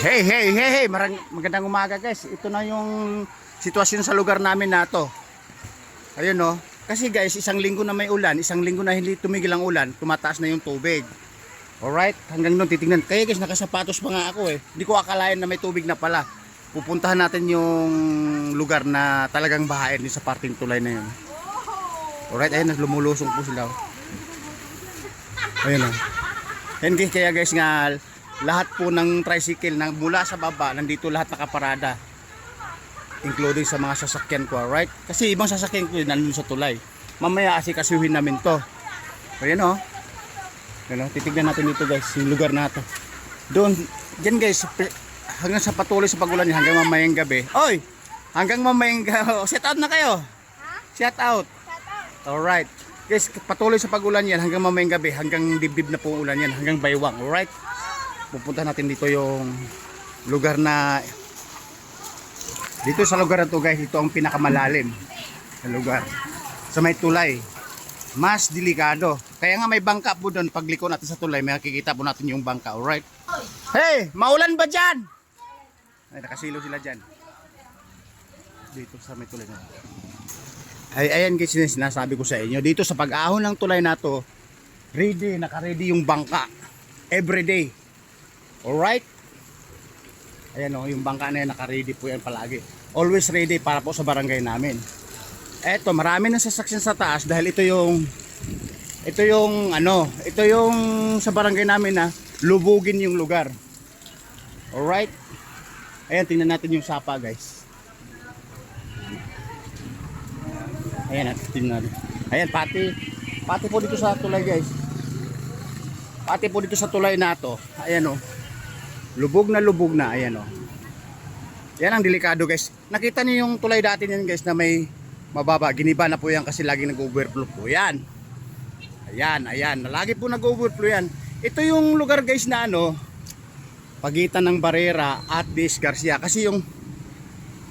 Hey, magandang umaga guys. Ito na yung sitwasyon sa lugar namin na to. Ayun no. Kasi guys, isang linggo na may ulan, isang linggo na hindi tumigil ang ulan, tumataas na yung tubig. Alright, hanggang doon titingnan. Kaya guys, nakasapatos pa nga ako eh. Hindi ko akalain na may tubig na pala. Pupuntahan natin yung lugar na talagang bahain sa parting tulay na yun. Alright, ayun, lumulusong po sila. Ayun o. And kaya guys nga, lahat po ng tricycle na mula sa baba, nandito lahat nakaparada. Including sa mga sasakyan ko, alright? Kasi ibang sasakyan ko nandun sa tulay. Mamaya asikasuhin namin to. Ayun o. Ayun o, titignan natin dito guys, yung lugar na to. Doon, dyan guys, hanggang sa patuloy sa pagulan niya, hanggang mamayang gabi. Oy! Hanggang mamayang gabi. Set out na kayo. Set out. Alright. Guys, patuloy sa pagulan yan hanggang mamayang gabi, hanggang dibdib na po ulan yan, hanggang baywang, alright? Pupunta natin dito yung lugar na dito sa lugar na to guys, ito ang pinakamalalim na lugar sa may tulay, mas delikado, kaya nga may bangka po doon. Pagliko natin sa tulay, may makikita po natin yung bangka, alright? Hey, maulan ba dyan? Ay, nakasilo sila dyan dito sa may tulay na to. Ay, ayan guys, sinasabi ko sa inyo, dito sa pag-ahon ng tulay na to, naka-ready yung bangka everyday. Alright? Ayan o, yung bangka na yan, naka-ready po yan palagi. Always ready para po sa barangay namin. Eto, marami ng sasakyan sa taas dahil ito yung sa barangay namin na lubugin yung lugar. Alright? Ayan, tingnan natin yung sapa guys. Ayan, tingnan natin. Ayan, pati po dito sa tulay guys. Pati po dito sa tulay na to. Ayan o. Lubog na, ayan o. Yan ang delikado guys. Nakita niyo yung tulay dati niyan guys na may mababa. Giniba na po yan kasi lagi nag-overflow po yan. Ayan. Lagi po nag-overflow yan. Ito yung lugar guys na pagitan ng Barrera at Diez Garcia. Kasi yung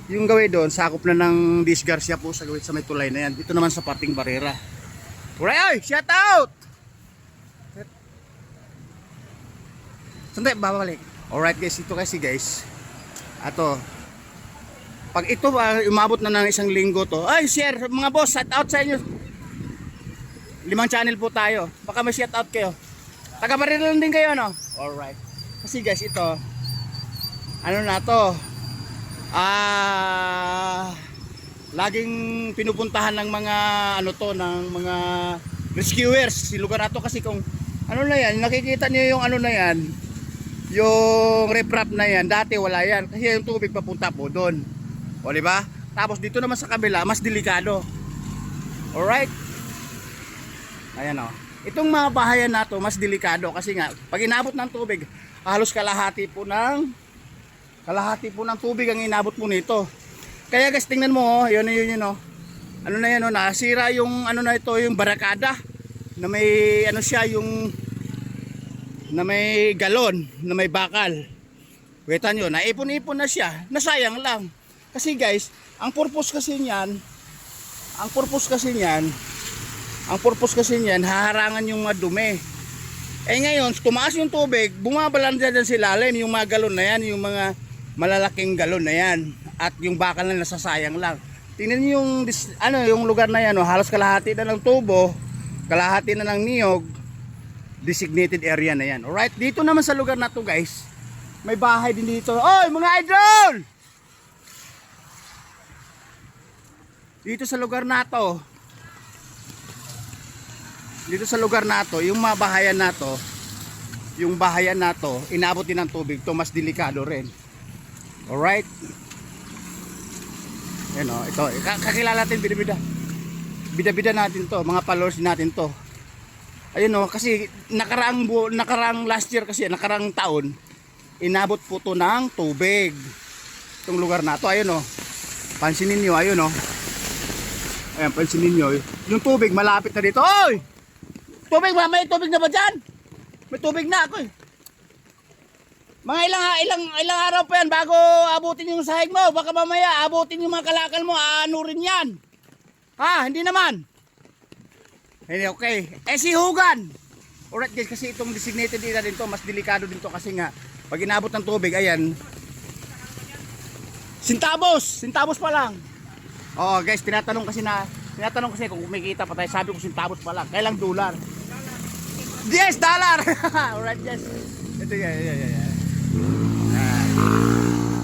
gawin doon, sakop na ng Diez Garcia po sa gawin sa may tulay na yan. Dito naman sa parting Barrera. Alright, shout out! Sandali, babalik. Alright guys, ito kasi guys. Ato. Pag ito umabot na ng isang linggo to. Ay, share mga boss, shout out sa inyo. 5 channel po tayo. Baka may shout out kayo. Taga Barrera lang din kayo, no? Alright. Kasi guys, ito na to. Laging pinupuntahan ng mga ng mga rescuers si lugar na to kasi kung na yan, nakikita niyo yung na yan, yung riprap na yan, dati wala yan kasi yung tubig papunta po doon. O diba? Tapos dito naman sa kabila, mas delikado. Alright? Ayan o. Itong mga bahayan na to, mas delikado kasi nga, pag inabot ng tubig, halos kalahati po ng tubig ang inabot mo nito. Kaya guys, tingnan mo yun nasira yung na ito, yung barakada na may siya, yung na may galon, na may bakal. Kita nyo, naipon-ipon na siya, nasayang lang. Kasi guys, ang purpose kasi niyan, haharangan yung mga dumi. Eh ngayon, tumaas yung tubig, bumabalan dyan sa ilalim yung mga galon na yan, yung mga malalaking galon na yan, at yung bakal na nasasayang lang. Tingnan niyo yung lugar na yan, halos kalahati na ng tubo, kalahati na ng niyog, designated area na yan. Alright, dito naman sa lugar na to guys, may bahay din dito. Oy mga idol! Dito sa lugar na to, yung mga bahayan na to, inabot din ng tubig to, mas delikado rin. Alright? Yan o, ito, kakilala natin bida-bida natin to, mga followers natin to. Ayun o, kasi nakarang last year kasi, nakarang taon, inabot po to ng tubig. Itong lugar na to, ayun o. Pansinin nyo, ayun o. Ayan, pansinin nyo. Yung tubig, malapit na dito. Oy! Tubig ba? May tubig na ba dyan? May tubig na ako eh. Mga ilang araw pa yan bago abutin yung sahig mo. Baka mamaya abutin yung mga kalakal mo, rin yan. Ha? Hindi naman. Hindi, okay. Si Hugan. Alright guys, kasi itong designated area din to, mas delikado din to kasi nga Pag inabot ng tubig, ayan. Sintabos pa lang. Oo guys, tinatanong kasi kung kumikita pa tayo. Sabi ko sintabos pa lang. Kailang $? Yes, dollar. Alright, yes. Ito yan.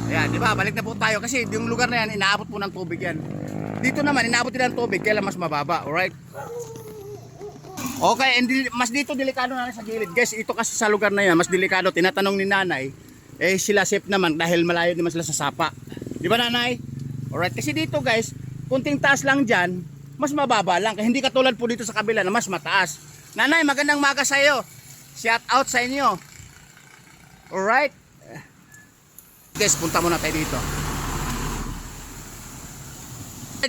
Ayan, di ba? Balik na po tayo kasi yung lugar na yan, inaabot po ng tubig yan. Dito naman, inaabot din ng tubig, kaya mas mababa, alright? Okay, and mas dito delikado na sa gilid. Guys, ito kasi sa lugar na yan, mas delikado. Tinatanong ni nanay, sila safe naman dahil malayo naman sila sa sapa. Di ba nanay? Alright, kasi dito guys, kunting taas lang dyan, mas mababa lang. Kaya hindi katulad po dito sa kabila na mas mataas. Nanay, magandang maga sa iyo. Shout out sa inyo. Alright? Guys, punta muna tayo dito.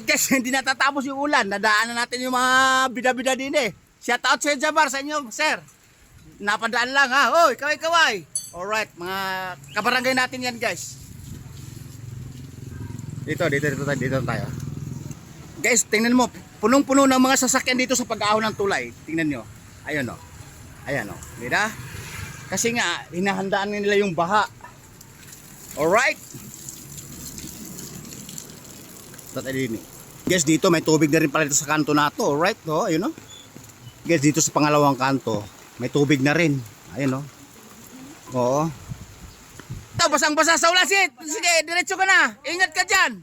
Guys, hindi natatapos yung ulan. Nadaanan natin yung mga bida-bida din eh. Shout out sa Jabar sa inyo, sir. Napadaan lang ha. Hoy, kaway. Alright, mga kabarangay natin yan guys. Dito tayo. Guys, tingnan mo. Punong-puno ng mga sasakyan dito sa pag-ahon ng tulay. Tingnan nyo. Ayun o. Ayan o. Diba? Kasi nga, hinahandaan nila yung baha. Alright. Guys, dito may tubig na rin pala dito sa kanto na to. Alright, no? Ayun, no? Guys, dito sa pangalawang kanto, may tubig na rin. Ayun, no? Oo. Basang-basa sa ulasit. Sige, diretso ka na. Ingat ka dyan.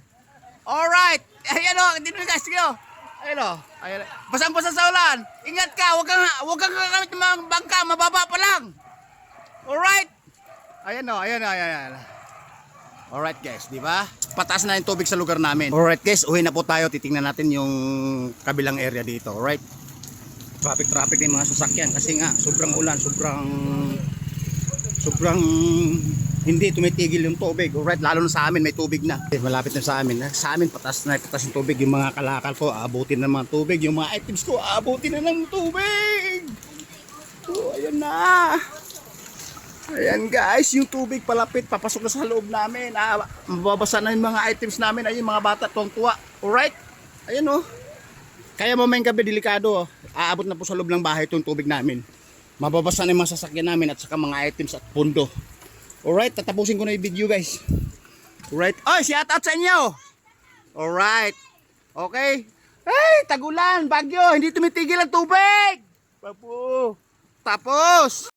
Alright. Ayun, no? Dito guys, sige, no? Ayun, no? Basang-basa sa ulan. Ingat ka. Huwag kang kakamit ng mga bangka. Mababa pa lang. Alright. Ayun, no? Ayun. Alright guys, di ba? Pataas na yung tubig sa lugar namin. Alright guys, uwi na po tayo. Titingnan natin yung kabilang area dito. Alright? Traffic ng mga sasakyan kasi nga sobrang ulan, sobrang hindi tumitigil yung tubig. Alright, lalo na sa amin may tubig na. Malapit na sa amin. Sa amin patas yung tubig. Yung mga kalakal ko, aabutin na mga tubig. Yung mga items ko, aabutin na ng tubig. Oh, ayun na. Ayan guys, yung tubig palapit, papasok na sa loob namin. Mababasa na yung mga items namin. Ayun, mga bata, tuwang-tuwa. Alright? Ayan oh. Kaya mamayang gabi, delikado oh. Aabot na po sa loob ng bahay itong tubig namin. Mababasa na yung mga sasakyan namin at saka mga items at pundo. Alright, tatapusin ko na yung video guys. Alright. Oh, shout out sa inyo. Alright. Okay. Hey, tagulan, bagyo, hindi tumitigil ang tubig. Tapos.